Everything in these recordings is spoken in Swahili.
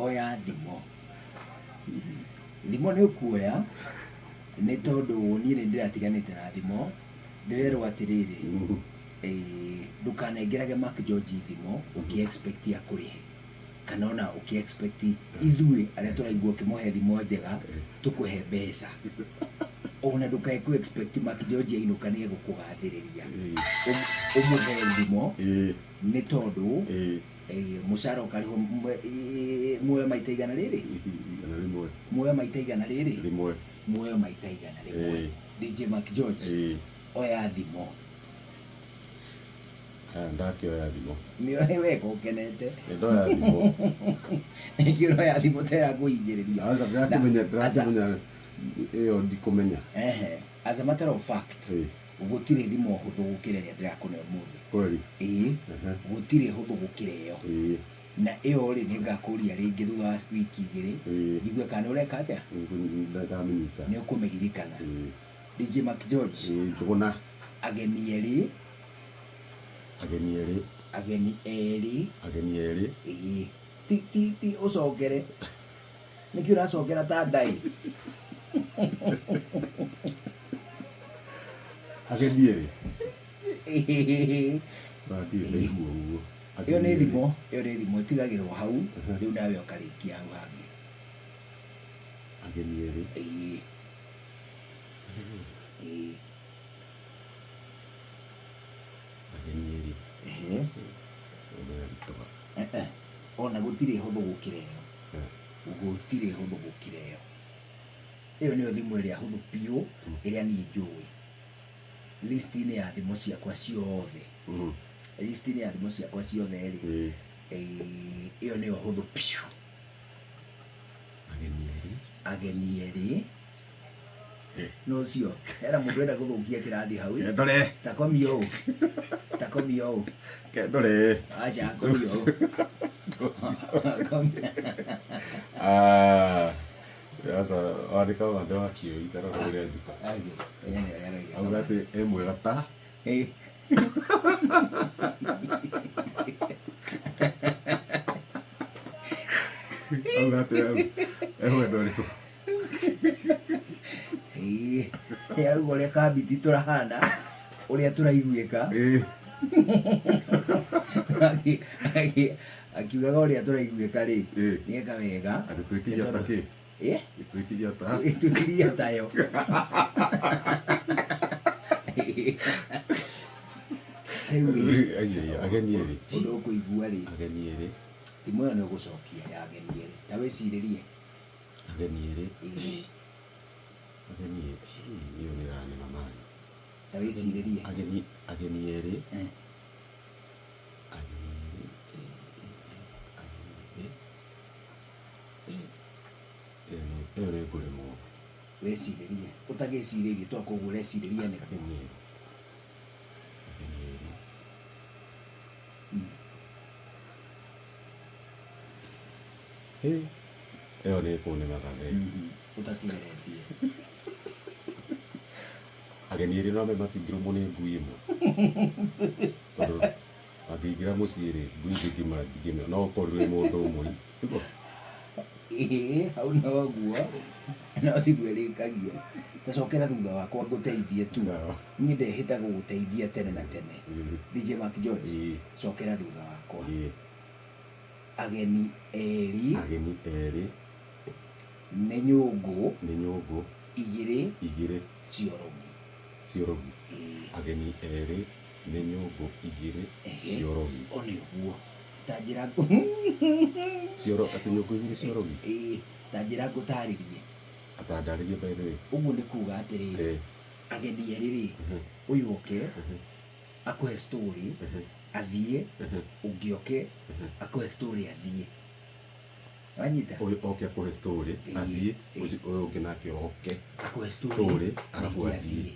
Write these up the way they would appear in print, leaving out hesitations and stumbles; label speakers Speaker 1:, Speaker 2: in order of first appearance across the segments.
Speaker 1: oya thimo thimo nĩ ũkuoya nĩ tondũ niĩ nĩ ndĩratiganĩte na thimo ndĩrerwo atĩrĩrĩ ndũkanengerage Mark George thimo ũkĩ-expect akũrĩhe kana ona ũkĩ-expect ithuĩ arĩa tũraigua ũkĩmũhe thimo njega tũkũhe mbeca ona ndũkae-expect Mark George ainũka nĩ egũkũgathĩrĩria ũmũhe thimo nĩ tondũ mũcara ũkarĩhwo muoyo maita igana rĩrĩ muoyo maita igana rĩrĩ muoyo maita igana rĩmwe DJ Mark George oya thimo
Speaker 2: ndakĩoya thimo
Speaker 1: nĩ wega ũkenete
Speaker 2: ndoya thimo
Speaker 1: nĩkĩo oya thimo tera kũingĩrĩria
Speaker 2: ndĩramenya ĩyo ndikũmenya
Speaker 1: as a matter of fact gũtirĩ thimo hũthũ gũkĩra ĩrĩa ndĩrakũne ũmũthĩ
Speaker 2: kweli
Speaker 1: gũtirĩ hũthũ gũkĩra ĩyo na ĩyo rĩ nĩ ngakũria rĩngĩ thutha wa wiki igĩrĩ njigue kana ũreka atĩa nĩ ũkũmĩririkana DJ Mark George
Speaker 2: njũgũna
Speaker 1: ageni erĩ ti ũcongere nĩkĩ ũracongera ta ndai
Speaker 2: ageni erĩ ndathiĩ ũguo
Speaker 1: ĩyo nĩ thimo ĩtigagĩrwo hau rĩu nawe ũkarĩkia hau hangĩ
Speaker 2: ageni erĩ
Speaker 1: ona gũtirĩ hũthũ gũkĩra ĩyo ĩyo nĩyo thimo ĩrĩa hũthũ biũ ĩrĩa niĩ njũĩ list-inĩ ya thimo ciakwa ciothe rĩ ĩyo nĩyo hũthũ biũ ageni erĩ no cio era mũndũ enda gũthũkia kĩrathi hau
Speaker 2: kendore
Speaker 1: takomio
Speaker 2: kendore
Speaker 1: acha komio
Speaker 2: sasa wandĩka wande wa kĩo itarora ũrĩa nduka auga atĩ e mwega ta auga atĩ e wendo ũrĩkũ
Speaker 1: yauga ũrĩa kabiti tũrahana ũrĩa tũraiguĩka akiugaga ũrĩa tũraiguĩka rĩ nĩeka wega twĩkiria tayo
Speaker 2: ageni erĩ
Speaker 1: ũndũ ũkũigua rĩ
Speaker 2: ageni erĩ
Speaker 1: thimo ĩyo nĩ ũgũcokia ya ageni erĩ ta wĩcirĩrie
Speaker 2: ageni erĩ ĩyo nĩ ranĩma mani
Speaker 1: ta wĩcirĩrie
Speaker 2: ageni erĩ ĩyo nĩ ngũremwo
Speaker 1: wĩcirĩrie ũtagĩcirĩrie twakũguo ũrecirĩria nĩ
Speaker 2: ĩyo nĩ kũnemaga
Speaker 1: ũtakĩgeretie
Speaker 2: ageni erĩ no matingĩrũmwo nĩ ngui ĩmwe tondũ angĩingĩra mũciĩ rĩ ngui ndingĩmĩona no ũkorwo wĩ mũndũ ũmwe tiguo
Speaker 1: hau noguo no tiguo ĩrĩkagia tacokera thutha wakwa ngũteithie tu niĩ ndehĩta gũgũteithia tene na tene DJ Mark George cokera thutha wakwa ageni erĩ nĩ nyũngũ igĩrĩ
Speaker 2: ciorogi ageni erĩ nĩ nyũngũ igĩrĩ ciorogi
Speaker 1: ona ũguo ta njĩra
Speaker 2: atĩ nyũngũ igĩrĩ ciorogi
Speaker 1: ta njĩra ngũtarĩrie
Speaker 2: atandarĩrie by the way
Speaker 1: ũguo nĩ kuga atĩrĩrĩ ageni erĩ rĩ ũyũ oke akũhe story athiĩ ũngĩ oke akũhe story athiĩ wanyita
Speaker 2: ũyũ oke akũhe story athiĩ ũyũ ũngĩ nake oke
Speaker 1: akũhe story
Speaker 2: arabu athiĩ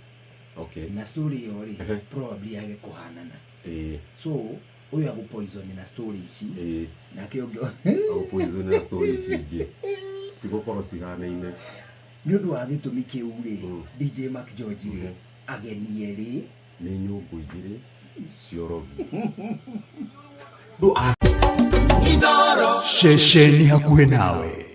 Speaker 1: na story ĩyo rĩ probably yage kũhanana so ũyũ agũpoison na story ici nake ũngĩ
Speaker 2: agũpoison na story ici ingĩ tigũkorwo cihanaine
Speaker 1: nĩ ũndũ wa gĩtũmi kĩu rĩ DJ Mark George rĩ ageni erĩ
Speaker 2: nĩ nyũngũ igĩrĩ ciorogi
Speaker 3: ceceni hakuhĩ nawe.